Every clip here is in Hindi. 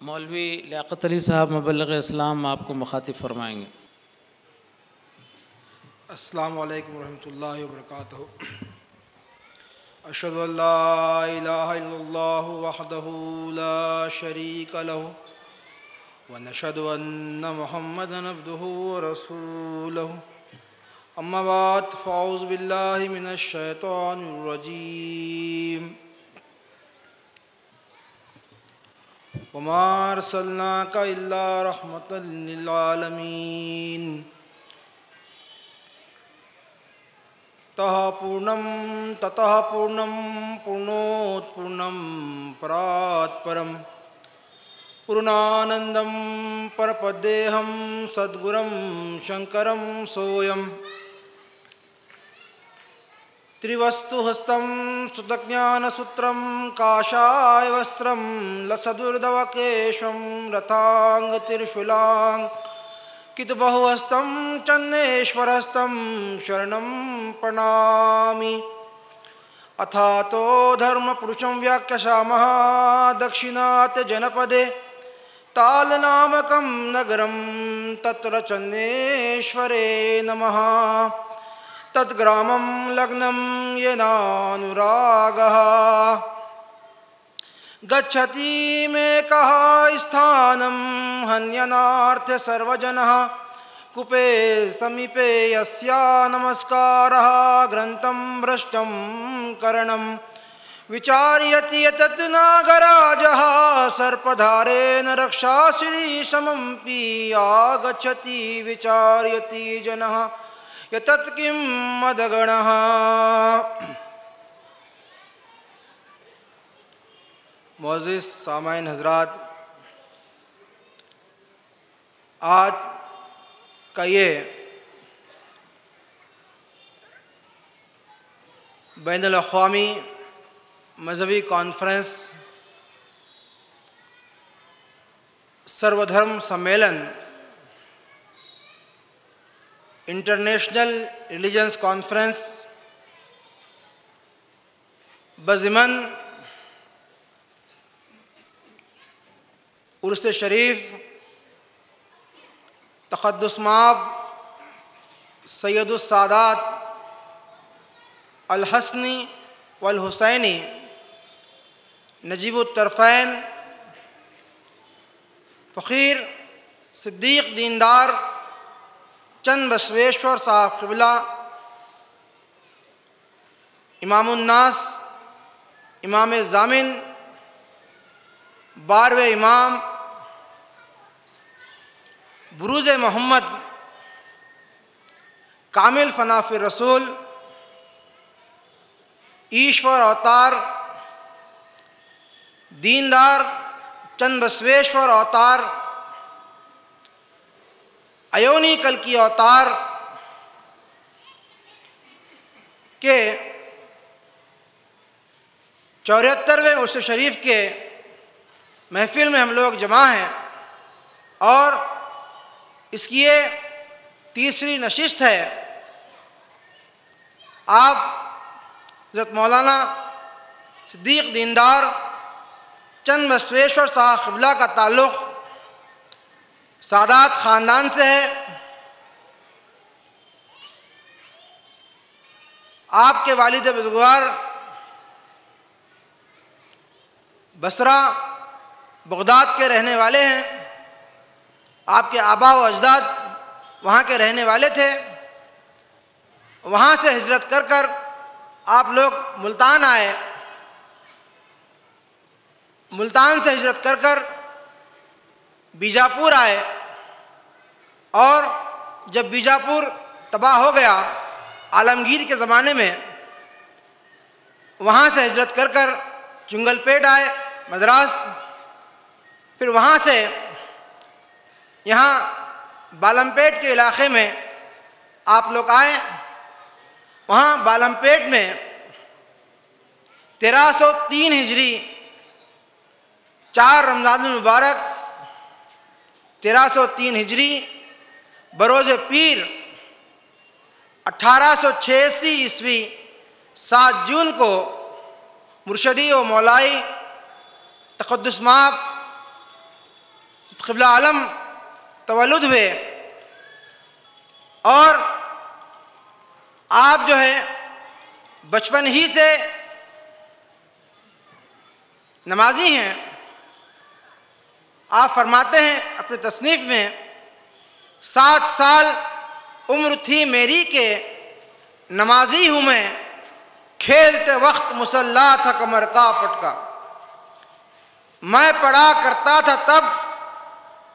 मौलवी लियाकत अली साहब मुबल्लिग़ इस्लाम आपको मुखातिब फरमाएंगे। अस्सलामु अलैकुम रहमतुल्लाहि व बरकातहू। अशहदु अल्ला इलाहा इल्लल्लाहु वहदहू ला शरीका लहू व नशहदु अन्न मुहम्मदन अब्दुहू व रसूलहू। अम्मा बाद फ़अऊज़ु बिल्लाहि मिनश शैतानिर रजीम। वमा अर्सलनाका इल्ला रहमतल लिल आलमीन। पूर्णं ततः पूर्णं पूर्णोत्पूर्णं परात्परं पूर्णानन्दं परपदेहं सद्गुरुं शंकरं सोऽयं त्रिवस्तुहस्तं सुतज्ञानसूत्रं काषायवस्त्रं लसदुर्धवकेशं रथाङ्गतिर्शूलां कितबहुहस्तं चन्नेश्वरहस्तं शरणं प्रणामि। अथातो धर्मपुरुषं व्याख्यासामः दक्षिणात् जनपदे तालनामकं नगरं तत्र चन्नेश्वरे नमः। तद्ग्रामं लग्नं येनानुरागः गच्छति मेकः स्थानं हन्यनार्थ सर्वजनः कूपे समीपे यस्या नमस्कारः ग्रन्थं भ्रष्टं करणं विचार्यति यतत् नागराजः सर्पधारेण रक्षाश्रीशमंपि आगच्छति विचार्यति जनः यतत् किं मदगणः। मोअज़्ज़िज़ सामाईन हज़रात, आज का ये बैनुल अक़वामी मजहबी कॉन्फ्रेंस सर्वधर्म सम्मेलन इंटरनेशनल रिलीजियस कॉन्फ्रेंस बज़िमन उर्स शरीफ तक़द्दुस माब सैयदुस सादात अल हसनी वल हुसैनी नजीबुत तरफ़ैन फ़कीर सिद्दीक़ दीनदार चंद बसवेश्वर साहब क़िबला इमामुन्नास इमाम ज़ामिन 12वें इमाम बुरूज़ मोहम्मद कामिल फनाफिर रसूल ईश्वर अवतार दीनदार चंद बसवेश्वर अवतार अयोनी कल की अवतार के 74वें उर्स शरीफ के महफिल में हम लोग जमा हैं और इसकी ये तीसरी नशिस्त है। आप हज़रत मौलाना सिद्दीक़ दीनदार चंद बसवेश्वर साहब क़िबला का ताल्लुक़ सादात ख़ानदान से है। आपके वालिद बुज़ुर्गवार बसरा बगदाद के रहने वाले हैं। आपके आबा व अजदाद वहाँ के रहने वाले थे। वहाँ से हिजरत कर कर आप लोग मुल्तान आए। मुल्तान से हिजरत कर कर बीजापुर आए और जब बीजापुर तबाह हो गया आलमगीर के ज़माने में, वहाँ से हिजरत कर कर चुंगलपेट आए मद्रास। फिर वहाँ से यहाँ बालमपेट के इलाक़े में आप लोग आए। वहाँ बालमपेट में 1303 हिजरी 4 रमज़ानुल मुबारक 1303 हिजरी बरोज़ पीर 1886 ईस्वी 7 जून को मुर्शदी व मौलाई तक़द्दुस माब क़िबला आलम तवल्लुद हुए और आप जो है बचपन ही से नमाजी हैं। आप फरमाते हैं अपने तसनीफ़ में, 7 साल उम्र थी मेरी के नमाजी हूँ मैं, खेलते वक्त मुसल्ला था कमर का पटका। मैं पढ़ा करता था तब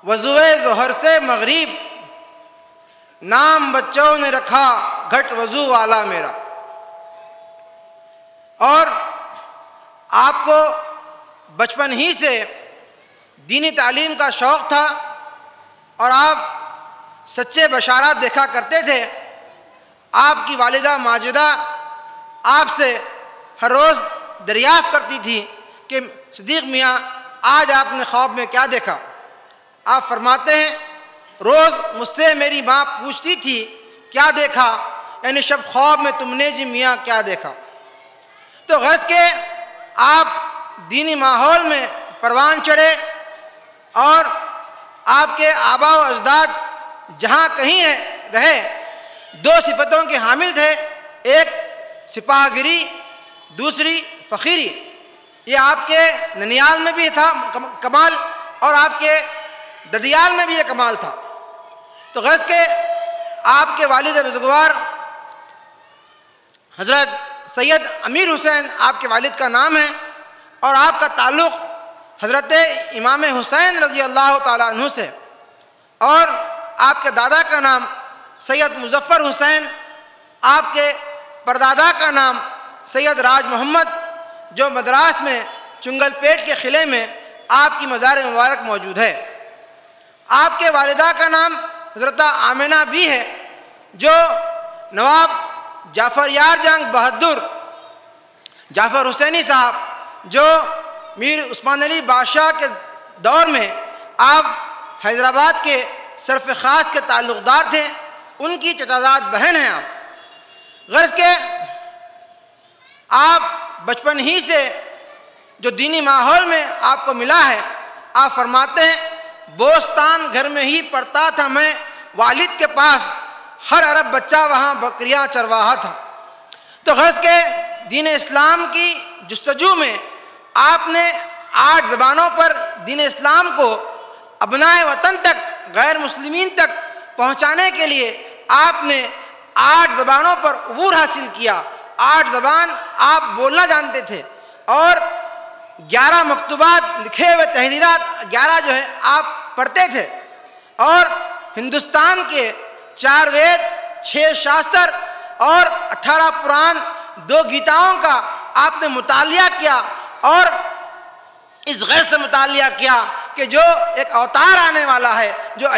वज़ुए ज़ोहर से मगरिब, नाम बच्चों ने रखा घट वज़ू वाला मेरा। और आपको बचपन ही से दीनी तालीम का शौक़ था और आप सच्चे बशारात देखा करते थे। आपकी वालिदा माजिदा आपसे हर रोज़ दरियाफ़्त करती थी कि सिद्दीक़ मियाँ आज आपने ख्वाब में क्या देखा। आप फरमाते हैं, रोज़ मुझसे मेरी माँ पूछती थी क्या देखा, यानी शब ख्वाब में तुमने जी मियाँ क्या देखा। तो गैस के आप दीनी माहौल में परवान चढ़े और आपके आबा व अजदाद जहाँ कहीं रहे 2 सिफ़तों के हामिल थे, एक सिपाहगिरी, दूसरी फ़कीरी। ये आपके ननियाल में भी था कमाल और आपके ददियाल में भी ये कमाल था। तो गैस के आपके वालिद बुज़ुर्गवार हज़रत सैयद अमीर हुसैन आपके वालिद का नाम है और आपका ताल्लुक़ हज़रत इमाम हुसैन रज़ी अल्लाह ताला अन्हु से, और आपके दादा का नाम सैयद मुज़फ़्फ़र हुसैन, आपके परदादा का नाम सैयद राज मोहम्मद, जो मद्रास में चुंगलपेट के क़िले में आपकी मज़ार मुबारक मौजूद है। आपके वालिदा का नाम हज़रत आमिना भी है, जो नवाब जाफ़र यार जंग बहादुर जाफ़र हुसैनी साहब, जो मीर उस्मान अली बादशाह के दौर में आप हैदराबाद के सरफ़ ख़ास के ताल्लुक़दार थे, उनकी चचाज़ाद बहन हैं आप। गर्ज़ के आप बचपन ही से जो दीनी माहौल में आपको मिला है, आप फरमाते हैं बोस्तान घर में ही पढ़ता था मैं, वालिद के पास हर अरब बच्चा वहाँ बकरियाँ चरवाहा था। तो गर्ज़ के दीन इस्लाम की जुस्तजू में आपने 8 ज़बानों पर दीन इस्लाम को अबनाए वतन तक, गैर मुस्लिमीन तक पहुँचाने के लिए आपने 8 ज़बानों पर उबूर हासिल किया। 8 ज़बान आप बोलना जानते थे और 11 मकतूबात लिखे हुए तहरीरात 11 जो है आप पढ़ते थे और हिंदुस्तान के 4 वेद, 6 शास्त्र और 18 पुराण, 2 गीताओं का आपने मुतालिया किया और इस गैर से मुतालिया किया कि जो एक अवतार आने वाला है, जो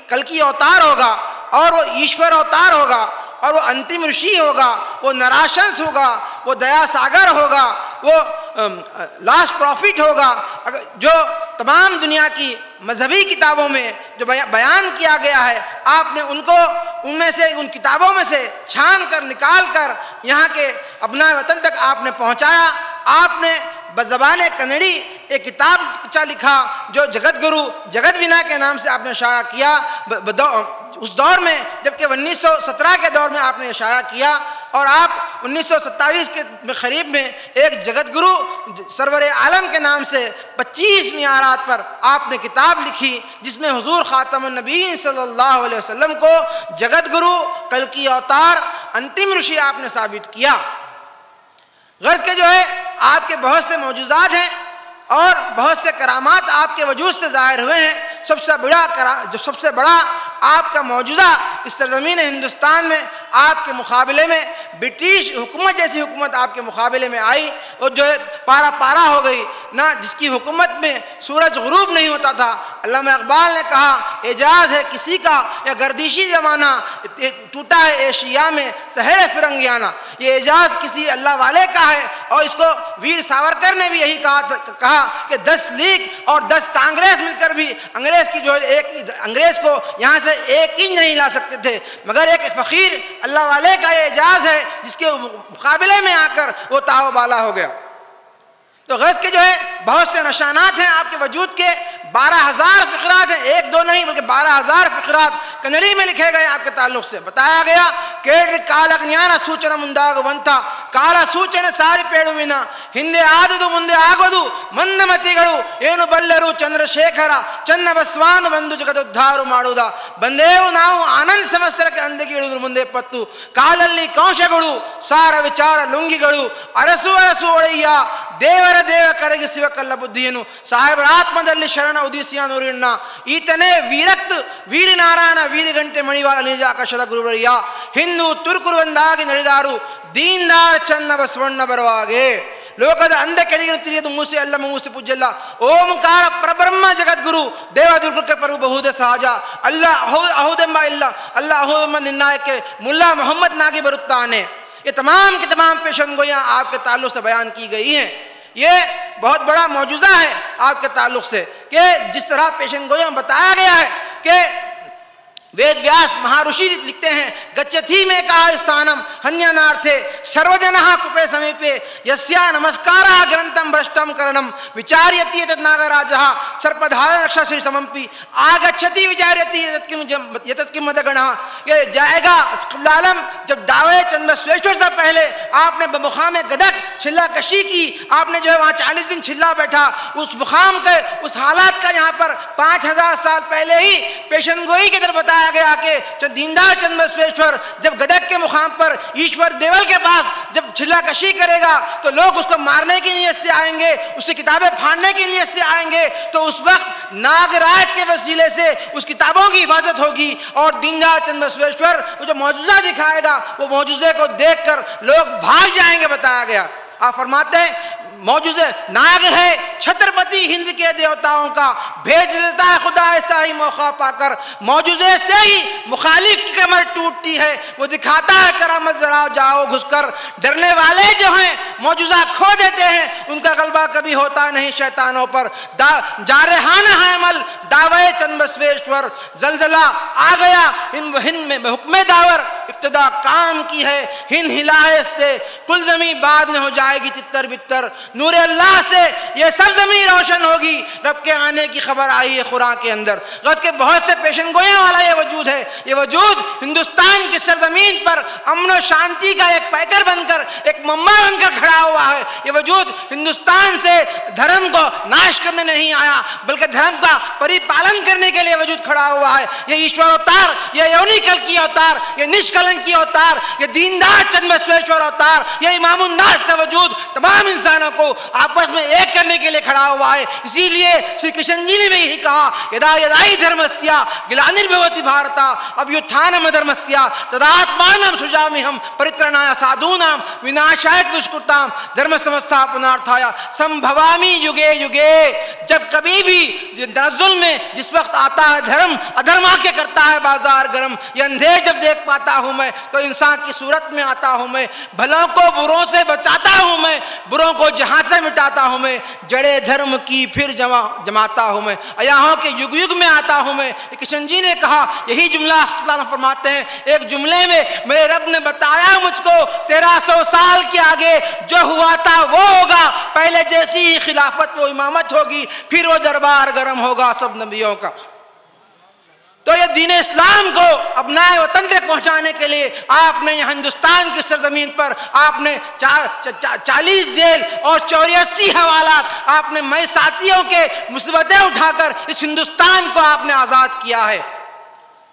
कल की अवतार होगा और वो ईश्वर अवतार होगा और वो अंतिम ऋषि होगा, वो नराशंस होगा, वो दया सागर होगा, वो लास्ट प्रॉफिट होगा, जो तमाम दुनिया की मजहबी किताबों में जो बयान किया गया है, आपने उनको उनमें से, उन किताबों में से छान कर निकाल कर यहाँ के अपना वतन तक आपने पहुँचाया। आपने बज़बान कन्नड़ी एक किताब लिखा जो जगत गुरु जगत विना के नाम से आपने शाया किया। उस दौर में, जबकि 1917 के दौर में आपने शाया किया और आप 1927 के करीब में एक जगत गुरु सरवर आलम के नाम से 25 मियारात पर आपने किताब लिखी, जिसमें हुजूर ख़ातमुन नबीय्यीन सल्लल्लाहु अलैहि वसल्लम को जगत गुरु, कल की अवतार, अंतिम ऋषि आपने साबित किया। गज़ के जो है आपके बहुत से मौजूज़ात हैं और बहुत से करामात आपके वजूद से ज़ाहिर हुए हैं। सबसे बड़ा आपका मौजूदा इस सरज़मीन हिंदुस्तान में आपके मुकाबले में ब्रिटिश हुकूमत जैसी हुकूमत आपके मुकाबले में आई और जो है पारा पारा हो गई ना, जिसकी हुकूमत में सूरज गुरूब नहीं होता था। अल्लामा इक़बाल ने कहा, एजाज़ है किसी का या गर्दिशी ज़माना, टूटा है एशिया में सहर फिरंगियाना। ये एजाज़ किसी अल्लाह वाले का है और इसको वीर सावरकर ने भी यही कहा कि 10 लीग और 10 कांग्रेस मिलकर भी अंग्रेज़ की जो एक अंग्रेज़ को यहाँ से एक इंच नहीं ला सकते थे, मगर एक फ़कीर अल्लाह वाले का ये एजाज़ है जिसके मुकाबले में आकर वो ताव बाला हो गया। तो गज़ के जो है बहुत से निशानात हैं आपके वजूद के, 12,000 फ़िक़रात हैं, एक दो नहीं बल्कि 12,000 फ़िक़रात कन्नड़ी में लिखे गए आपके ताल्लुक़ से। बताया गया केड़ काला ज्ञान सूचना ಮುಂದಾಗುವಂತ ಕಾಲ ಸೂಚನೆ ಸಾರಿಪೇಳುವಿನ ಹಿಂದೆ ಆದುದು ಮುಂದೆ ಆಗೋದು ಮಂದಮತಿಗಳು ಏನು ಬಲ್ಲರು ಚಂದ್ರಶೇಖರ ಚನ್ನಬಸವಾನು ಬಂದು ಜಗದುದ್ಧಾರು ಮಾಡುವುದ ಬಂದೇವು ನಾವು ಆನಂದ ಸಮಸ್ತರಕ್ಕೆ ಅಂದಿಗೆ ಇಳಿದ್ರು ಮುಂದೆ ಪತ್ತು ಕಾಲಲ್ಲಿ ಕೌಶಗಳು ಸಾರ ವಿಚಾರ ಲುಂಗಿಗಳು ಅರಸು ಅರಸು ಒಳೆಯ ದೇವರ ದೇವ ಕರಗಿಸುವ ಕಲ್ಲ ಬುದ್ಧಿಯನ್ನು ಸಾಹೇಬರ ಆತ್ಮದಲ್ಲಿ ಶರಣ ಉದಿಸಿಯ ನೂರಿಣ್ಣ ಈತನೇ ವೀರಕ್ತ್ ವೀರಿನಾರಾಯಣ ವೀರಿಗಂಟೆ ಮಣಿವಾಳ ನಿಜ ಆಕಾಶದ ಗುರುವರಿಯ ಹಿಂದೂ ತುರ್ಕುರು ಒಂದಾಗಿ ನಡೆದಾರು ದೀನ್ದಾರ್ ಚನ್ನ ಬಸವಣ್ಣ ಬರುವಾಗೆ ಲೋಕದ ಅಂದ ಕೆಳಗೆ ತಿಳಿಯದು ಮೂಸೆ ಅಲ್ಲ ಮೂಸೆ ಪೂಜ್ಯಲ್ಲ ಓಂಕಾರ ಪರಬ್ರಹ್ಮ ಜಗದ್ಗುರು ದೇವದುರ್ಗಕ್ಕೆ ಪರ್ವ ಬಹುದ ಸಹಜ ಅಲ್ಲ ಅಹುದೆಂಬ ಇಲ್ಲ ಅಲ್ಲ ಅಹುದೆಂಬ ನಿರ್ಣಯಕ್ಕೆ ಮುಲ್ಲಾ ಮೊಹಮ್ಮದ್ ನಾಗಿ ಬರುತ್ತಾನೆ। ये तमाम की तमाम पेशनगोयाँ आपके ताल्लुक़ से बयान की गई हैं। ये बहुत बड़ा मौजूज़ा है आपके ताल्लुक़ से कि जिस तरह पेशनगोयाँ बताया गया है कि वेद व्यास महर्षि लिखते हैं गच्छति में कहा स्थानम हन्यनार्थे सर्वजनः कुपे समीपे यस्या नमस्कारः ग्रंथम भ्रष्टम करणम विचार्यति एतत् नागराजः सर्पधारण रक्षा श्री समंपि आगच्छति विचार्यति एतत् किम मदगणः। ये जाएगा लालम जब दावे चंद्रबसवेश्वर से पहले आपने बमुखाम गदक छिल्ला कशी की, आपने जो है वहाँ 40 दिन छिल्ला बैठा, उस मुखाम के उस हालात का यहाँ पर 5,000 साल पहले ही पेशनगोई के तरफ बताया गया कि दीनदार चंद्रबसवेश्वर जब गदक के मुकाम पर ईश्वर देवल के पास जब छिल्ला कशी करेगा तो लोग उसको मारने की नीयत से आएंगे, उसकी किताबें फाड़ने की नीयत से आएंगे, तो उस वक्त नागराज के वसीले से उस किताबों की हिफाजत होगी और दीनदार चंद्रबसवेश्वर वो जो मौजूदा दिखाएगा वो मौजूदे को देखकर लोग भाग जाएंगे। बताया गया आप फरमाते हैं मौजूदे नाग है छत्रपति हिंद के देवताओं का, भेज देता है खुदा ऐसा ही मौका पाकर, मौजूदे से ही मुखालिफ की कमर टूटती है, वो दिखाता है करामत जरा जाओ घुसकर। डरने वाले जो हैं मौजूदा खो देते हैं, उनका गलबा कभी होता नहीं शैतानों पर। जारहाना है अमल दावे चंद्रबसवेश्वर, जलजला आ गया हिंद में हुक्मे दावर, इब्तिदा काम की है हिंद हिलाए से कुल जमी बाद में हो जाएगी तितर बितर, नूर अल्लाह से ये सब ज़मीन रोशन होगी। रब के आने की खबर आई है कुरान के अंदर। गज़ के बहुत से पेशनगोयाँ वाला ये वजूद है। ये वजूद हिंदुस्तान की सरजमीन पर अमन और शांति का एक पैकर बनकर, एक मम्मा बनकर खड़ा हुआ है। ये वजूद हिंदुस्तान से धर्म को नाश करने नहीं आया बल्कि धर्म का परिपालन करने के लिए वजूद खड़ा हुआ है। ये ईश्वर अवतार, ये यौनिकल की अवतार, ये निष्कलंक की अवतार, ये दीनदार चंद्रबसवेश्वर अवतार, ये इमामुन्नास का वजूद तमाम इंसानों को आपस में एक करने के लिए खड़ा हुआ है। इसीलिए श्री कृष्ण जी ने भी यही कहा यदा यदाई धर्मस्या ग्लानिर्भवति भारता अभ्युत्थानम धर्मस्या तदात्मानं सृजाम्यहं परित्राणाय साधूनां विनाशाय दुष्कृतां धर्म संस्थापनार्थाय संभवामि युगे युगे। जब कभी भी जुल्म में जिस वक्त आता है धर्म अधर्म आके करता है बाजार गरम, ये अंधेर जब देख पाता हूँ मैं तो इंसान की सूरत में आता हूँ मैं, भलों को बुरों से बचाता हूँ मैं, बुरों को जहाँ से मिटाता हूँ मैं, जड़े धर्म की फिर जमाता हूँ मैं, अयाहों के युग युग में आता हूँ मैं। कृष्ण जी ने कहा यही जुमला फरमाते हैं एक जुमले में मेरे रब ने बताया मुझको 1300 साल के आगे जो हुआ था वो होगा, पहले जैसी ही खिलाफत वो इमामत होगी, फिर वो दरबार गर्म होगा सब नबियों का। तो ये दीन इस्लाम को अपनाए वतन तक पहुंचाने के लिए आपने यहाँ हिंदुस्तान की सरजमीन पर आपने 40 जेल और 84 हवालात आपने मई साथियों के मुसीबतें उठाकर इस हिंदुस्तान को आपने आज़ाद किया है।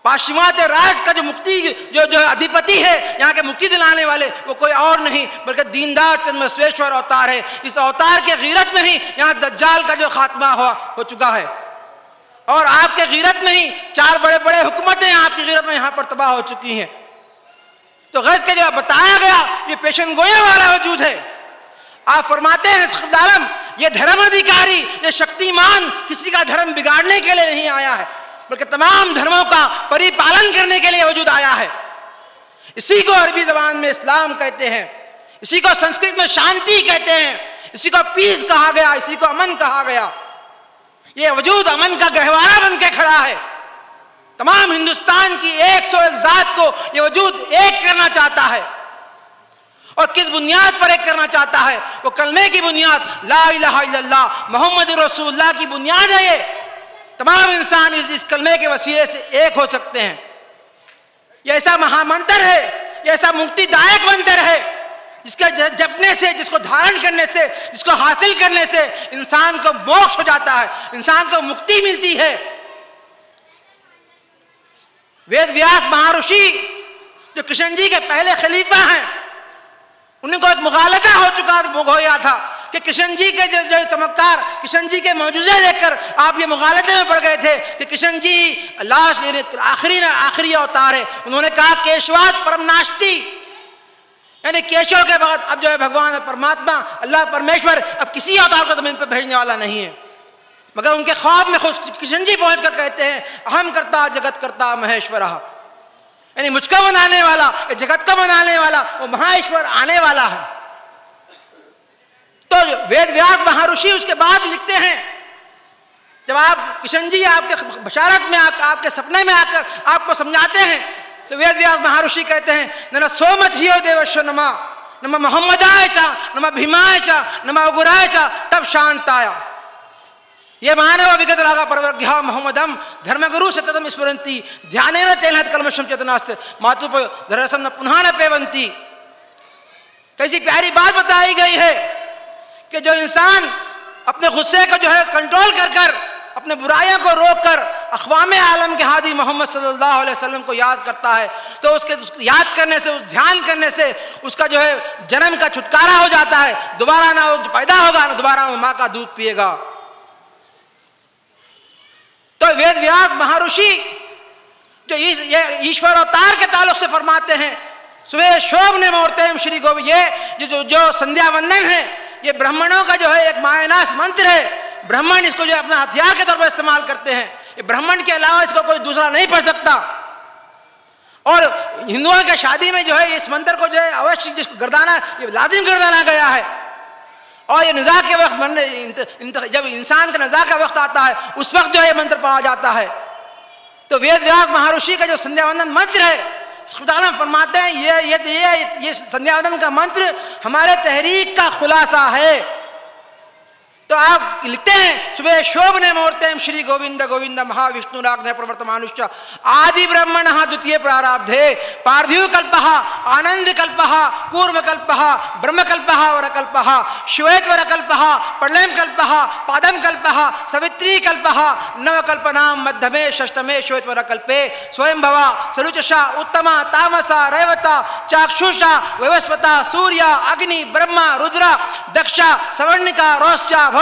पाश्चिमात्य राज का जो मुक्ति जो अधिपति है यहाँ के मुक्ति दिलाने वाले वो कोई और नहीं बल्कि दीनदार चंद्रबसवेश्वर अवतार है। इस अवतार के गीरत में ही यहाँ दज्जाल का जो खात्मा हो चुका है और आपके गीरत में ही 4 बड़े बड़े हुकूमतें आपकी गीरत में यहाँ पर तबाह हो चुकी हैं। तो गज़ के जो बताया गया ये पेशनगोया वाला वजूद है। आप फरमाते हैं आलम ये धर्म अधिकारी ये शक्तिमान किसी का धर्म बिगाड़ने के लिए नहीं आया है बल्कि तमाम धर्मों का परिपालन करने के लिए वजूद आया है। इसी को अरबी जबान में इस्लाम कहते हैं, इसी को संस्कृत में शांति कहते हैं, इसी को पीस कहा गया, इसी को अमन कहा गया। ये वजूद अमन का गहवारा बन के खड़ा है। तमाम हिंदुस्तान की 101 जात को ये वजूद एक करना चाहता है और किस बुनियाद पर एक करना चाहता है? वो कलमे की बुनियाद ला इलाहा इल्लल्लाह मोहम्मद रसूलुल्लाह की बुनियाद है। तमाम इंसान इस कलमे के वसीले से एक हो सकते हैं। ये ऐसा महामंत्र है, ये ऐसा मुक्तिदायक मंत्र है जिसके जपने से, जिसको धारण करने से, जिसको हासिल करने से इंसान को मोक्ष हो जाता है, इंसान को मुक्ति मिलती है। वेद व्यास महर्षि जो कृष्ण जी के पहले खलीफा हैं, उनको एक मुगालता हो गया था कि कृष्ण जी के जो चमत्कार, कृष्ण जी के मौजूज़े देखकर आप ये मुगालते में पड़ गए थे कि कृष्ण जी लास्ट आखिरी अवतार है। उन्होंने कहा केशवाद परम नास्ति, यानी केशव के बाद अब जो है भगवान परमात्मा अल्लाह परमेश्वर अब किसी अवतार को जमीन पर भेजने वाला नहीं है। मगर उनके ख्वाब में खुद कृष्ण जी पहुंच कर कहते हैं अहम करता जगत करता महेश्वर, यानी मुझको बनाने वाला, जगत को बनाने वाला वो महेश्वर आने वाला है। तो वेद व्यास महर्षि उसके बाद लिखते हैं, जब आप कृष्ण जी आपके बशारत में आपके सपने में आकर आपको समझाते हैं, तो वेद व्यास महर्षि कहते हैं नम सोमथियो देवश्व नमा नम मोहम्मदाय चा नम भीमाय चा नम अगुराय चा तब शांत आया। ये मानव विगत रागा परवर्ग्या मोहम्मदम धर्मगुरु सततम स्मरंती ध्यानेन तेन कलमशम चेतनास्ते मातु धरसम न पुनः न पेवंती। कैसी प्यारी बात बताई गई है कि जो इंसान अपने गुस्से को जो है कंट्रोल कर कर, अपने बुराइयों को रोक कर अक़वाम आलम के हादी मोहम्मद सल्लल्लाहु अलैहि वसल्लम को याद करता है, तो उसके याद करने से, उस ध्यान करने से उसका जो है जन्म का छुटकारा हो जाता है। दोबारा ना वो पैदा होगा, ना दोबारा वो माँ का दूध पिएगा। तो वेद व्यास महर्षि जो ये ईश्वर अवतार के ताल्लुक से फरमाते हैं सुबह शोभने मुहूर्ते श्री गोविंद, ये जो संध्या वंदन है ये ब्राह्मणों का जो है एक मायनास मंत्र है। ब्राह्मण इसको जो अपना हथियार के तौर पर इस्तेमाल करते हैं। ये ब्राह्मण के अलावा इसको कोई दूसरा नहीं पढ़ सकता। और हिंदुओं के शादी में जो है इस मंत्र को जो है अवश्य जिसको गर्दाना, ये लाजिम गर्दाना गया है। और ये निज़ा के वक्त जब इंसान का निज़ा का वक्त आता है उस वक्त जो है मंत्र पढ़ा जाता है। तो वेद व्यास महर्षि का जो संध्या वंदन मंत्र है फरमाते हैं ये संध्या वंदन का मंत्र हमारे तहरीक का खुलासा है। तो आप लिखते हैं सुबह शोभने मुहूर्ते श्री गोविंद गोविंद महाविष्णुराग्ने प्रवर्तमानुष्य आदि ब्रह्मण द्वितीय प्रारब्धे पार्थिव कल्प आनंद कल्प कूर्म कल्प ब्रह्म कल्प वरकल्प श्वेतवर कल्प प्रलयम कल्प पादम कल्प सवित्री कल्प नवकल्पनां मध्यमे षष्ठमे श्वेतवर कल्पे स्वयं भवा सरुचषा उत्तमा तामसा रेवता चाक्षुषा वैवस्वता सूर्य अग्नि ब्रह्मा रुद्र दक्षा सवर्णिका रोश्चा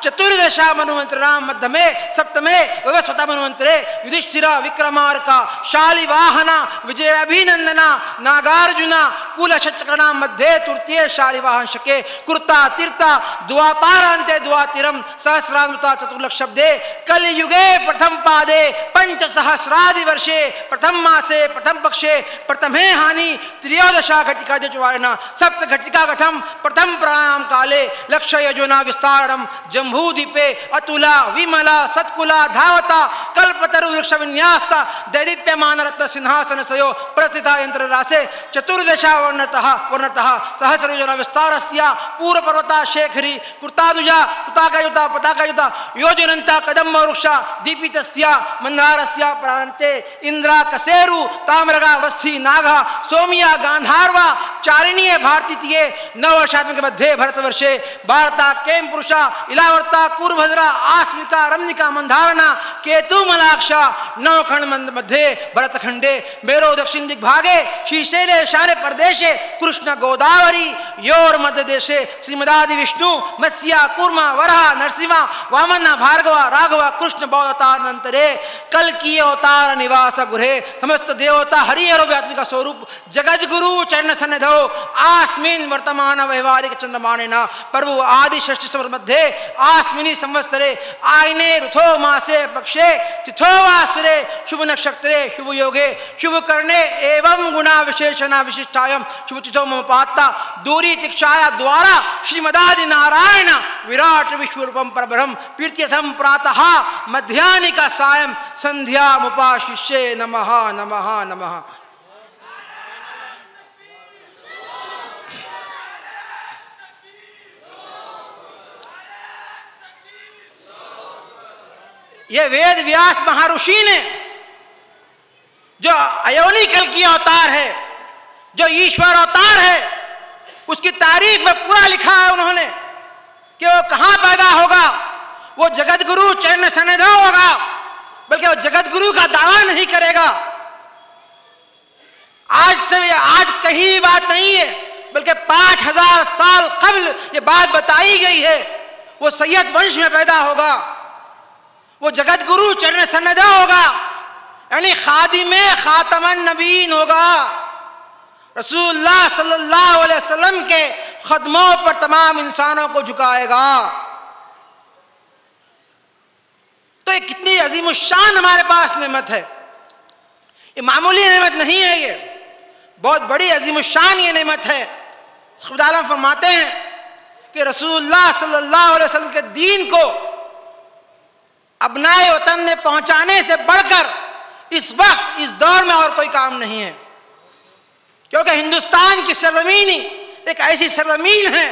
चतुर्दशा मनुमंत्रणाम मध्यमे सप्तमे वैवस्वता मनुमंत्रे युधिष्ठिर विक्रमार्का शालिवाहना विजय अभिनंदना नागार्जुना कुलशचक्रणाम मध्ये तृतीय शालिवाहन शके कुर्ता तीर्था द्वापारांते द्वातिरम सहस्रानुता चतुर्लक्ष शब्दे कलियुगे प्रथम पादे पंच सहस्रादि वर्षे प्रथम मासे प्रथम पक्षे प्रथमे हानि त्रयोदशा घटिका चवारिणा सप्त घटिका घटम प्रथम प्राणायाम काले लक्ष योजना विस्तार जम्बूदीपे अतुला विमला सत्कुला धावता कल्पतरु वृक्ष विन्यास्ता दैदीप्यमान रत्न सिंहासन सयो प्रस्थिता यंत्र रासे चतुर्दशा वर्णतः सहस्रयोजना विस्तारस्य पूर्व पर्वता शेखरी कुर्तादुजा पताकायुता पताकायुता योजनंता कदम्ब वृक्ष दीपितस्य मंदारस्य प्रांते इंद्रा कसेरु ताम्रगा वस्थी नागा सोमिया गांधारवा चारिणीय भारतीय नववर्षात्मक मध्य भरतवर्षे भारता केम पुरुषा इलावर्ता कुरुभद्रा आस्मिका रमनिका मंधारणा केतु मलाक्षा नवखंड मध्य भरतखंडे मेरो दक्षिण दिग्भागे श्रीशैले शारे प्रदेशे कृष्ण गोदावरी योर मध्य देशे श्रीमदादि विष्णु मत्स्या कूर्मा वराह नरसिंहा वामना भार्गवा राघवा कृष्ण बौतारंतरे कल की अवतार निवास गृहे समस्त देवता हरिहरो व्यात्मिका स्वरूप जगत गुरु चरण सन्निधौ आस्मिन् वर्तमान व्यवहारिक चंद्रमाणेना प्रभु आदि षष्ठ मध्य आस्मिनी संवत्सरे आयने ऋथो मासे पक्षे तिथो वासरे शुभ नक्षत्रे शुभ योगे शुभ करणे एवं गुणा विशेषणा विशिष्टायम शुभ तिथो मम पात्ता दूरी तिक्षाया द्वारा श्रीमदादि नारायण विराट विश्वरूपम परब्रह्म प्रीत्यथम प्रातः मध्याह्निका सायं संध्या मुपाशिष्ये नमः नमः नमः। ये वेद व्यास महर्षि ने जो अयोनी कल्कि अवतार है, जो ईश्वर अवतार है, उसकी तारीफ में पूरा लिखा है उन्होंने कि वो कहाँ पैदा होगा। वो जगत गुरु चरण सन्निध होगा, बल्कि वो जगत गुरु का दावा नहीं करेगा। आज कहीं बात नहीं है, बल्कि 5000 साल कबल ये बात बताई गई है। वो सैयद वंश में पैदा होगा, वो जगत गुरु चरण सन्निध होगा, यानी खादिमे खातमन नबीन होगा। रसूलुल्लाह सल्लल्लाहु अलैहि वसल्लम के कदमों पर तमाम इंसानों को झुकाएगा। तो ये कितनी अजीमुशान हमारे पास नेमत है। ये मामूली नेमत नहीं है, ये बहुत बड़ी अजीमुशान ये नेमत है। खुदा आलम फरमाते हैं कि रसूलुल्लाह सल्लल्लाहु अलैहि वसल्लम के दीन को अपनाए वतन में पहुंचाने से बढ़कर इस वक्त इस दौर में और कोई काम नहीं है, क्योंकि हिंदुस्तान की सरजमीनी एक ऐसी सरजमीन है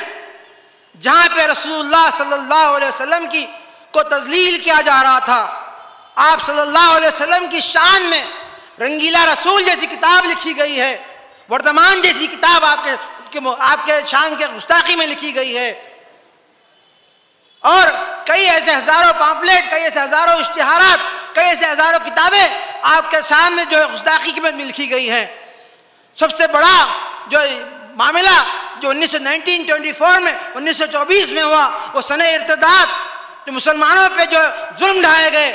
जहां पे रसूलुल्लाह सल्लल्लाहु अलैहि वसल्लम की को तजलील किया जा रहा था। आप सल्लल्लाहु अलैहि वसल्लम की शान में रंगीला रसूल जैसी किताब लिखी गई है, वर्तमान जैसी किताब आपके शान के गुस्ताखी में लिखी गई है, और कई ऐसे हजारों पाम्पलेट, कई ऐसे हजारों इश्तिहारात, कई ऐसे हजारों किताबें आपके सामने जो है गुस्ताखी में लिखी गई है। सबसे बड़ा जो मामला जो 1924 में 1924 में हुआ, वो सने इर्तिदाद, जो मुसलमानों पे जो जुल्म ढाए गए,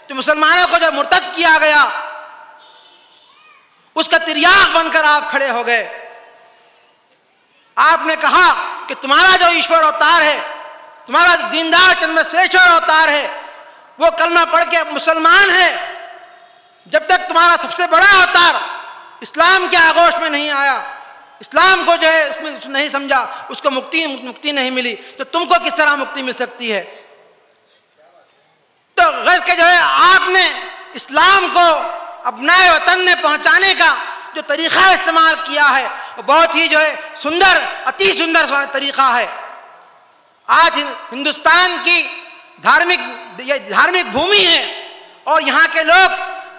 जो मुसलमानों को जो मुर्तद किया गया, उसका तिर्याक बनकर आप खड़े हो गए। आपने कहा कि तुम्हारा जो ईश्वर अवतार है, तुम्हारा दीनदार चंद्रशेखर अवतार है, वो कलमा पढ़ के मुसलमान है। जब तक तुम्हारा सबसे बड़ा अवतार इस्लाम के आगोश में नहीं आया, इस्लाम को जो है उसमें नहीं समझा, उसको मुक्ति नहीं मिली, तो तुमको किस तरह मुक्ति मिल सकती है। तो गज के जो है आपने इस्लाम को अपनाए वतन में पहुंचाने का जो तरीक़ा इस्तेमाल किया है, वो बहुत ही जो है सुंदर, अति सुंदर तरीक़ा है। आज हिंदुस्तान की धार्मिक भूमि है, और यहाँ के लोग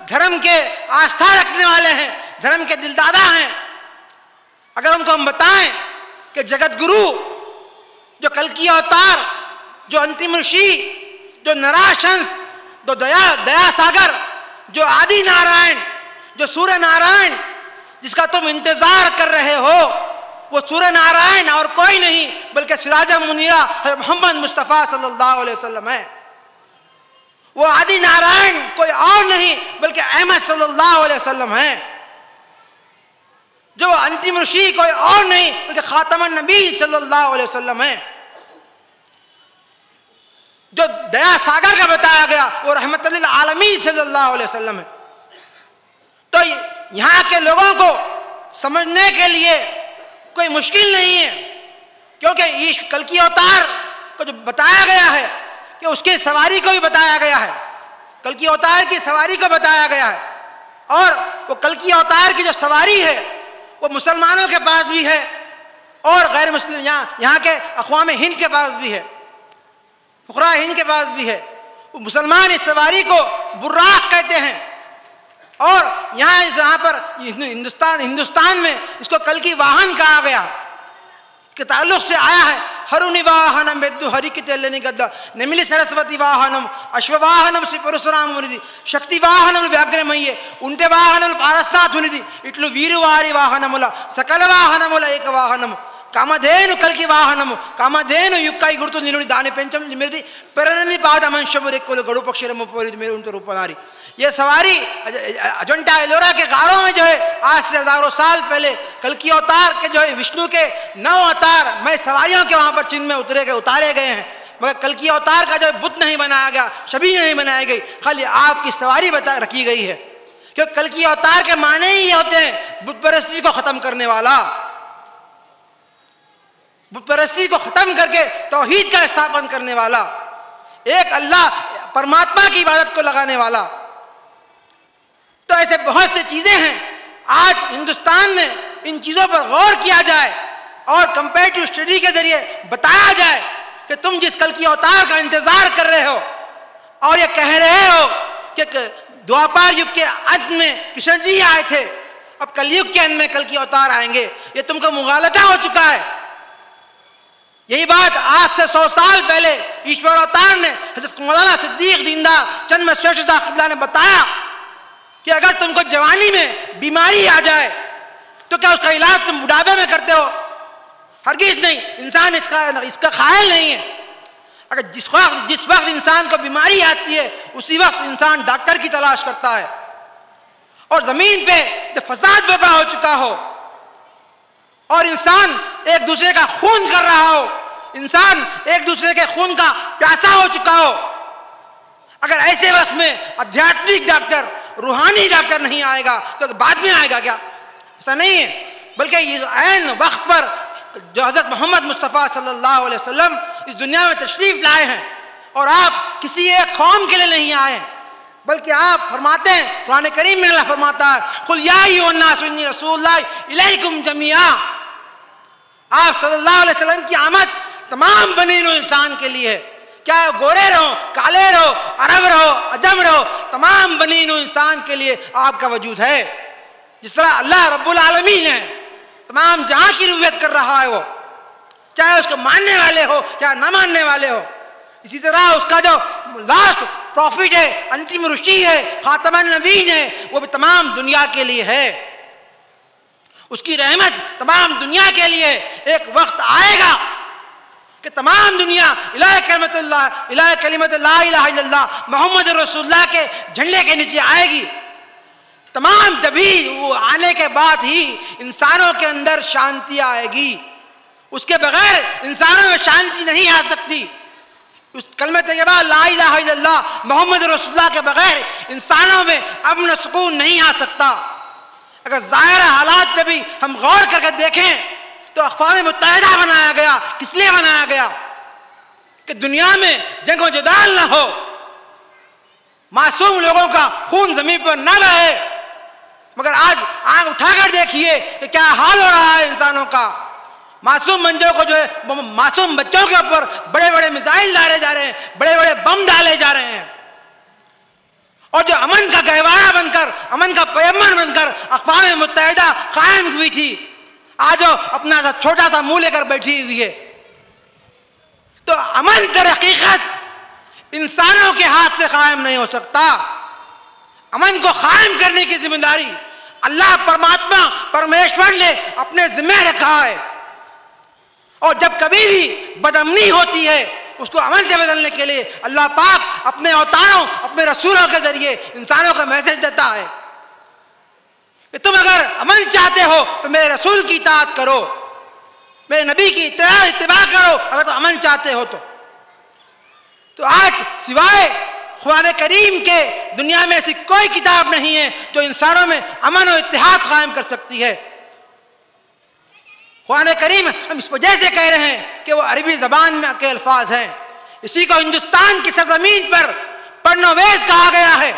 धर्म के आस्था रखने वाले हैं, धर्म के दिलदादा हैं। अगर उनको हम बताएं कि जगत गुरु, जो कल्कि अवतार, जो अंतिम ऋषि, जो नराशंस, जो दया सागर, जो आदि नारायण, जो सूर्य नारायण, जिसका तुम इंतजार कर रहे हो, वो सूर्य नारायण और कोई नहीं बल्कि सिराज मुनीरा मोहम्मद मुस्तफ़ा सल्लल्लाहु अलैहि वसल्लम है। वो आदि नारायण कोई और नहीं बल्कि अहमद सल्लल्लाहु अलैहि वसल्लम है। जो अंतिम ऋषि कोई और नहीं बल्कि खातमन नबी सल्लल्लाहु अलैहि वसल्लम है। जो दया सागर का बताया गया वो रहमतुल लिल आलमीन सल्लल्लाहु अलैहि वसल्लम है। तो यहाँ के लोगों को समझने के लिए कोई मुश्किल नहीं है, क्योंकि इस कल्कि अवतार को जो बताया गया है कि उसकी सवारी को भी बताया गया है, कल्कि अवतार की सवारी को बताया गया है, और वो कल्कि अवतार की जो सवारी है वो मुसलमानों के पास भी है और गैर मुस्लिम यहाँ के अक़वाम हिंद के पास भी है, फ़ुक़रा हिंद के पास भी है। वो मुसलमान इस सवारी को बुर्राक कहते हैं, और यहाँ पर हिंदुस्तान में इसको कल्कि वाहन कहा गया, के ताल्लुक से आया है। हरुनि वाहनम बेद्दु हरि की तेल्लनि गद्दा नेमिली सरस्वती वाहनम अश्व वाहनम श्री परशुराम मुनिदि शक्ति वाहनम व्याघ्रमय्ये उंटे वाहनम पारस्नाथ मुनिदि इट्लु वीरुवारी वाहनमुला सकल वाहनमुला एक वाहनम कामधेनु कल्कि वाहनम कामधेनु युक्काई गुर्तु निलुनि दानि पेंचम निमिर्दि परननि पाद मंशमुरे कुल गड़ु पक्षरम पोरिद मेरे उनके रूपनारी। ये सवारी अजंता एलोरा के गारों में जो है आज से हजारों साल पहले कल्कि अवतार के जो है विष्णु के 9 अवतार मैं सवारियों के वहाँ पर चिन्ह में उतारे गए हैं, मगर कल्कि अवतार का जो बुत नहीं बनाया गया, छवि नहीं बनाई गई, खाली आपकी सवारी रखी गई है। क्योंकि कल्कि अवतार के माने ही होते हैं बुत परस्ती को ख़त्म करने वाला, बुत परस्ती को ख़त्म करके तौहीद का स्थापन करने वाला, एक अल्लाह परमात्मा की इबादत को लगाने वाला। तो ऐसे बहुत सी चीज़ें हैं। आज हिंदुस्तान में इन चीज़ों पर गौर किया जाए और कंपैरेटिव स्टडी के जरिए बताया जाए कि तुम जिस कल्कि अवतार का इंतज़ार कर रहे हो और ये कह रहे हो कि द्वापर युग के अंत में कृष्ण जी आए थे, अब कलयुग के अंत में कल की अवतार आएंगे, ये तुमको मुगालता हो चुका है। यही बात आज से 100 साल पहले ईश्वर अवतार ने हज़रत मौलाना सिद्दीक दीनदयाल चंद मशरक़ी साहब क़िबला ने बताया कि अगर तुमको जवानी में बीमारी आ जाए तो क्या उसका इलाज तुम बुढ़ापे में करते हो? हरगिज़ नहीं। इंसान इसका ख़ायल नहीं है। अगर जिस वक्त इंसान को बीमारी आती है उसी वक्त इंसान डॉक्टर की तलाश करता है। और ज़मीन पे जब फसाद बर्पा हो चुका हो और इंसान एक दूसरे का खून कर रहा हो, इंसान एक दूसरे के खून का प्यासा हो चुका हो, अगर ऐसे वक्त में आध्यात्मिक डॉक्टर, रूहानी डॉक्टर नहीं आएगा तो बाद में आएगा क्या? ऐसा नहीं है। बल्कि इस ऐन वक्त पर जो हज़रत मोहम्मद मुस्तफ़ा सल्लल्लाहु अलैहि वसल्लम इस दुनिया में तशरीफ़ लाए हैं और आप किसी एक कौम के लिए नहीं आए, बल्कि आप फरमाते हैं, कुरान करीम में अल्लाह फरमाता है, कुल या अय्युहन्नास इन्नी रसूलुल्लाह इलैकुम जमीआ। आप सल्लल्लाहु अलैहि वसल्लम की आमद तमाम बनी नूह इंसान के लिए है। क्या गोरे रहो, काले रहो, अरब रहो, अजम रहो, तमाम बनी नूह इंसान के लिए आपका वजूद है। जिस तरह अल्लाह रब्बुल आलमीन है, तमाम जहां की रुबूबियत कर रहा है, वो चाहे उसको मानने वाले हो या ना मानने वाले हो। इसी तरह उसका जो लास्ट प्रॉफिट है, अंतिम ऋषि है, खातमुन नबीन है, वो भी तमाम दुनिया के लिए है। उसकी रहमत तमाम दुनिया के लिए। एक वक्त आएगा कि तमाम दुनिया इलाह कलिमत ला इलाहा इल्लल्लाह मोहम्मद रसूलुल्लाह के झंडे के नीचे आएगी। तमाम तभी वो आने के बाद ही इंसानों के अंदर शांति आएगी। उसके बगैर इंसानों में शांति नहीं आ सकती। उस कलमत तैयबा ला इलाहा इल्लल्लाह मोहम्मद रसूलुल्लाह के बगैर इंसानों में अमन सुकून नहीं आ सकता। अगर ज़ाहिर हालात पे भी हम गौर करके देखें तो अक़वाम मुत्तहिदा बनाया गया, किस लिए बनाया गया? कि दुनिया में जंग व जदाल ना हो, मासूम लोगों का खून जमीन पर न बहे। मगर आज आंख उठाकर देखिए कि क्या हाल हो रहा है इंसानों का। मासूम बच्चों को जो है, मासूम बच्चों के ऊपर बड़े बड़े मिसाइल डाले जा रहे हैं, बड़े बड़े बम डाले जा रहे हैं। और जो अमन का गहवारा बनकर, अमन का पैगंबर बनकर अक़वाम मुत्तहिदा कायम हुई थी, आज वो अपना छोटा सा मुंह लेकर बैठी हुई है। तो अमन दर हकीकत इंसानों के हाथ से कायम नहीं हो सकता। अमन को कायम करने की जिम्मेदारी अल्लाह परमात्मा परमेश्वर ने अपने जिम्मे रखा है। और जब कभी भी बदअमनी होती है उसको अमन से बदलने के लिए अल्लाह पाक अपने अवतारों, अपने रसूलों के जरिए इंसानों का मैसेज देता है कि तुम अगर अमन चाहते हो तो मेरे रसूल की इताअत करो, मेरे नबी की इत्तिबा करो अगर तुम अमन चाहते हो तो आज सिवाय कुरान करीम के दुनिया में ऐसी कोई किताब नहीं है जो इंसानों में अमन और इत्तेहाद कायम कर सकती है। कुरान करीम हम इस वजह से कह रहे हैं कि वो अरबी ज़बान में के अल्फाज हैं। इसी को हिंदुस्तान की सरजमीन पर पढ़नो-वेद कहा गया है।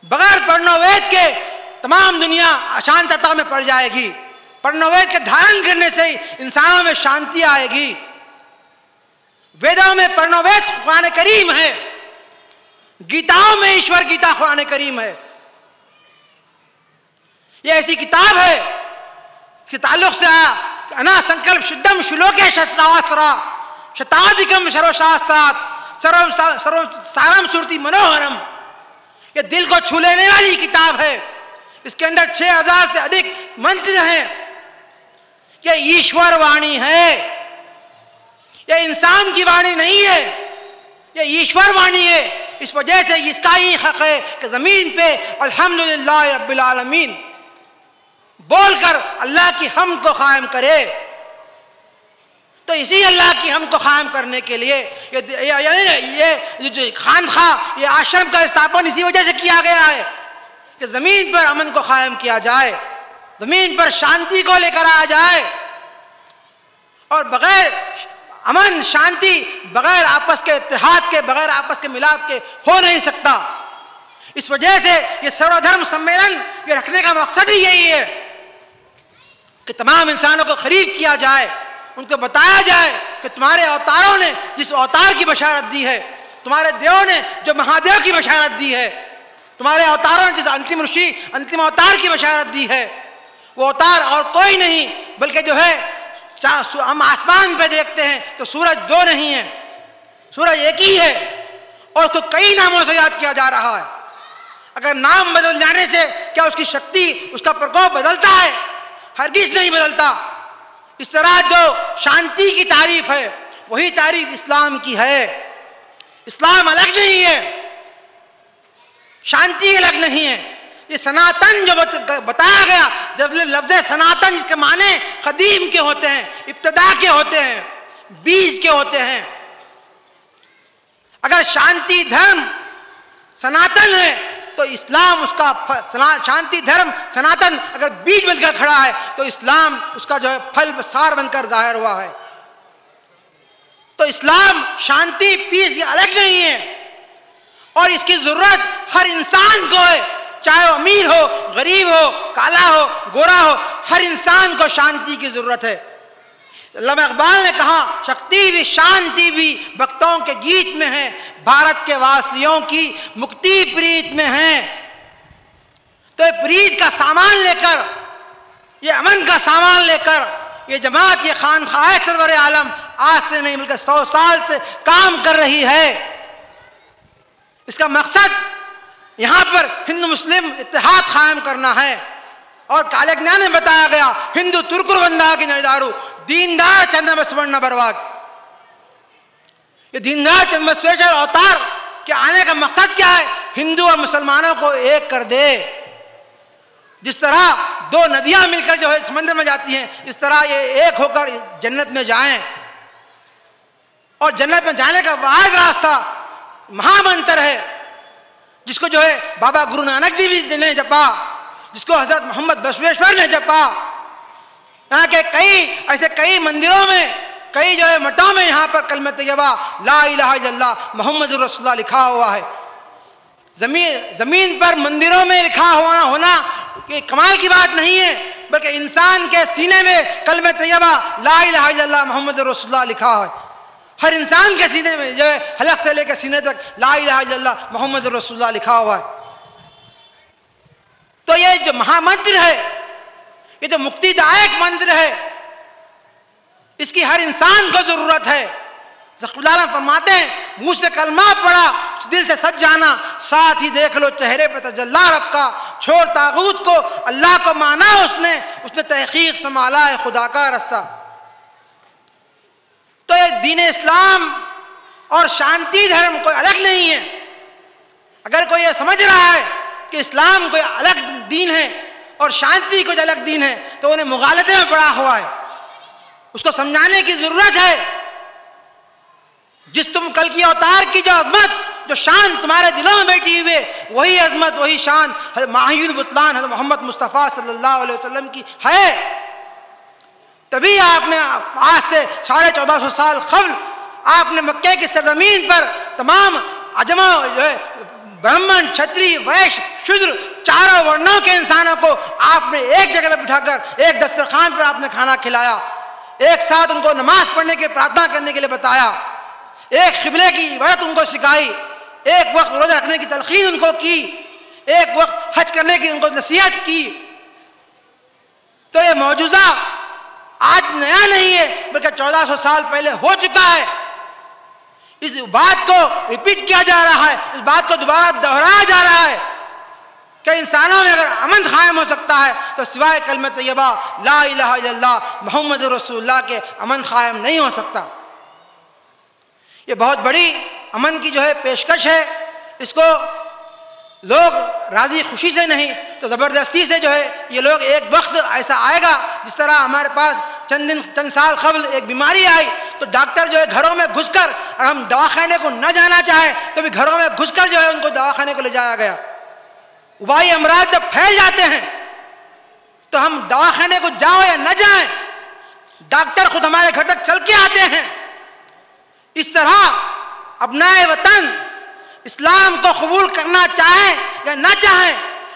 बगैर पढ़नो-वेद के तमाम दुनिया अशांतता में पड़ जाएगी। पढ़नो-वेद के धारण करने से ही इंसानों में शांति आएगी। वेदों में पढ़नो-वेद कुरान करीम है, गीताओं में ईश्वर गीता कुरान करीम है। यह ऐसी किताब है कि ताल्लुक से आया अना संकल्प सिद्धम श्लोके सहस्रा शताधिकम सर्वशास्त्रात् सारम श्रुति मनोहरम। ये दिल को छू लेने वाली किताब है। इसके अंदर 6000 से अधिक मंत्र हैं। ये ईश्वर वाणी है, ये इंसान की वाणी नहीं है, ये ईश्वर वाणी है। इस वजह से इसका ही हक है कि ज़मीन पे अल्हम्दुलिल्लाह रब्बिल आलमीन बोलकर अल्लाह की हमद को कायम करे। तो इसी अल्लाह की हमद को कायम करने के लिए ये जो खानखा, ये आश्रम का स्थापन इसी वजह से किया गया है कि ज़मीन पर अमन को कायम किया जाए, ज़मीन पर शांति को लेकर आया जाए। और बगैर अमन शांति, बगैर आपस के इत्तेहाद के, बगैर आपस के मिलाप के हो नहीं सकता। इस वजह से ये सर्वधर्म सम्मेलन ये रखने का मकसद ही यही है कि तमाम इंसानों को खरीद किया जाए, उनको बताया जाए कि तुम्हारे अवतारों ने जिस अवतार की बशारत दी है, तुम्हारे देव ने जो महादेव की बशारत दी है, तुम्हारे अवतारों ने जिस अंतिम ऋषि अंतिम अवतार की बशारत दी है, वो अवतार और कोई नहीं बल्कि जो है, हम आसमान पे देखते हैं तो सूरज दो नहीं है, सूरज एक ही है और उसको कई नामों से याद किया जा रहा है। अगर नाम बदल जाने से क्या उसकी शक्ति, उसका प्रकोप बदलता है? हरगिज़ नहीं बदलता। इस तरह जो शांति की तारीफ है वही तारीफ इस्लाम की है। इस्लाम अलग नहीं है, शांति अलग नहीं है। ये सनातन जो बताया गया, जब लफ्ज़ सनातन जिसके माने कदीम के होते हैं, इब्तदा के होते हैं, बीज के होते हैं। अगर शांति धर्म सनातन है तो इस्लाम उसका शांति धर्म सनातन अगर बीज बनकर खड़ा है तो इस्लाम उसका जो है फल सार बनकर जाहिर हुआ है। तो इस्लाम शांति पीस ये अलग नहीं है और इसकी जरूरत हर इंसान को है, चाहे वो अमीर हो, गरीब हो, काला हो, गोरा हो, हर इंसान को शांति की जरूरत है। अल्लामा इकबाल ने कहा, शक्ति भी शांति भी भक्तों के गीत में है, भारत के वासियों की मुक्ति प्रीत में है। तो ये प्रीत का सामान लेकर, ये अमन का सामान लेकर ये जमात, ये खानखाह सरवर आलम आज से नहीं बल्कि 100 साल से काम कर रही है। इसका मकसद यहाँ पर हिंदू मुस्लिम इत्तेहाद कायम करना है। और काले ज्ञान में बताया गया, हिंदू तुर्कुर बंदा की नजदारू दीनदार चंद्रबसवर्ण बरवाग। ये दीनदार चंद्रबसवेश्वर अवतार के आने का मकसद क्या है? हिंदू और मुसलमानों को एक कर दे। जिस तरह दो नदियां मिलकर जो है समंदर में जाती हैं, इस तरह ये एक होकर जन्नत में जाएं। और जन्नत में जाने का वाहिद रास्ता महामंत्र है, जिसको जो है बाबा गुरु नानक जी भी ने जपा, जिसको हजरत मोहम्मद बसवेश्वर ने जपा। यहाँ के कई मंदिरों में, कई जो है मठों में यहाँ पर कलमे तैयबा ला इलाहा इल्लल्लाह मोहम्मद रसूलुल्लाह लिखा हुआ है। जमीन पर मंदिरों में लिखा होना ये कमाल की बात नहीं है, बल्कि इंसान के सीने में कलमे तैयबा ला इलाहा इल्लल्लाह मोहम्मद रसूलुल्लाह लिखा है। हर इंसान के सीने में जो है हलक से लेकर सीने तक ला इलाहा इल्लल्लाह मोहम्मद रसूलुल्लाह लिखा हुआ है। तो ये जो महामंत्र है, ये जो मुक्तिदायक मंत्र है, इसकी हर इंसान को जरूरत है। ज़क़्फ़ुल्लाह फरमाते हैं, मुंह से कलमा पड़ा, दिल से सच जाना, साथ ही देख लो चेहरे पे तजल्ला रब का। छोड़ तागूत को, अल्लाह को माना उसने तहकीक संभाला है खुदा का रस्सा। तो ये दीन इस्लाम और शांति धर्म कोई अलग नहीं है। अगर कोई ये समझ रहा है कि इस्लाम कोई अलग दीन है और शांति कोई अलग दीन है, तो उन्हें मुगालते में पड़ा हुआ है। उसको समझाने की जरूरत है। जिस तुम कल की अवतार की जो अजमत, जो शान तुम्हारे दिलों में बैठी हुई है, वही अजमत, वही शान माहियुल बुतलान हज़रत मोहम्मद मुस्तफ़ा सल्लल्लाहु अलैहि वसल्लम की है। तभी आपने आज से 1450 साल कबल आपने मक्के की सरजमीन पर तमाम अजमा जो है ब्राह्मण, क्षत्रिय, वैश्य, शूद्र, चारों वर्णों के इंसानों को आपने एक जगह पर बिठाकर एक दस्तरखान पर आपने खाना खिलाया। एक साथ उनको नमाज पढ़ने की, प्रार्थना करने के लिए बताया। एक क़िबले की इबादत उनको सिखाई। एक वक्त रोज़ा रखने की तलकीन उनको की। एक वक्त हज करने की उनको नसीहत की। तो ये मौजूदा आज नया नहीं है, बल्कि 1400 साल पहले हो चुका है। इस बात को रिपीट किया जा रहा है, इस बात को दोबारा दोहराया जा रहा है कि इंसानों में अगर अमन कायम हो सकता है तो सिवाय कलमे तैयबा ला इलाहा इल्लल्लाह मोहम्मद रसूलुल्लाह के अमन कायम नहीं हो सकता। ये बहुत बड़ी अमन की जो है पेशकश है। इसको लोग राजी खुशी से नहीं तो ज़बरदस्ती से जो है ये लोग, एक वक्त ऐसा आएगा जिस तरह हमारे पास चंद साल कबल एक बीमारी आई तो डॉक्टर जो है घरों में घुसकर, अगर हम दवाखाने को न जाना चाहे तो भी घरों में घुसकर जो है उनको दवाखाने को ले जाया गया। वबाई अमराज जब फैल जाते हैं तो हम दवाखाने को जाओ या न जाएं, डॉक्टर खुद हमारे घर तक चल के आते हैं। इस तरह अपनाए वतन इस्लाम को कबूल करना चाहें या ना चाहें,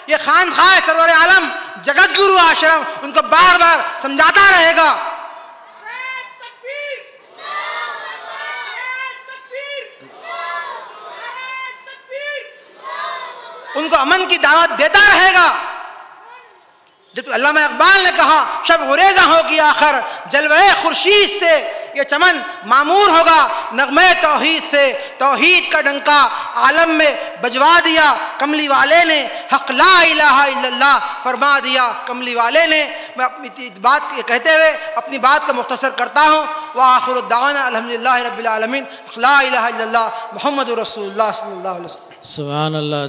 ये खानखाह सरवर आलम जगत गुरु आश्रम उनको बार बार समझाता रहेगा। उनको अमन की दावत देता रहेगा। जब अल्लामा इकबाल ने कहा शब गुरेज़ा होगी आखिर जलवे खुर्शीद से ये चमन मामूर होगा नगमे तौहीद से, तौहीद का डंका आलम में बजवा दिया कमली वाले ने, हक़ ला इलाहा इल्लल्लाह फरमा दिया कमली वाले ने। मैं अपनी बात कहते हुए अपनी बात का मुख्तसर करता हूँ। व आखिरु दावाना अल्हम्दुलिल्लाहि रब्बिल आलमीन, ला इलाहा इल्लल्लाह मुहम्मदुर रसूलुल्लाह सल्लल्लाहु अलैहि वसल्लम। सुभान अल्लाह।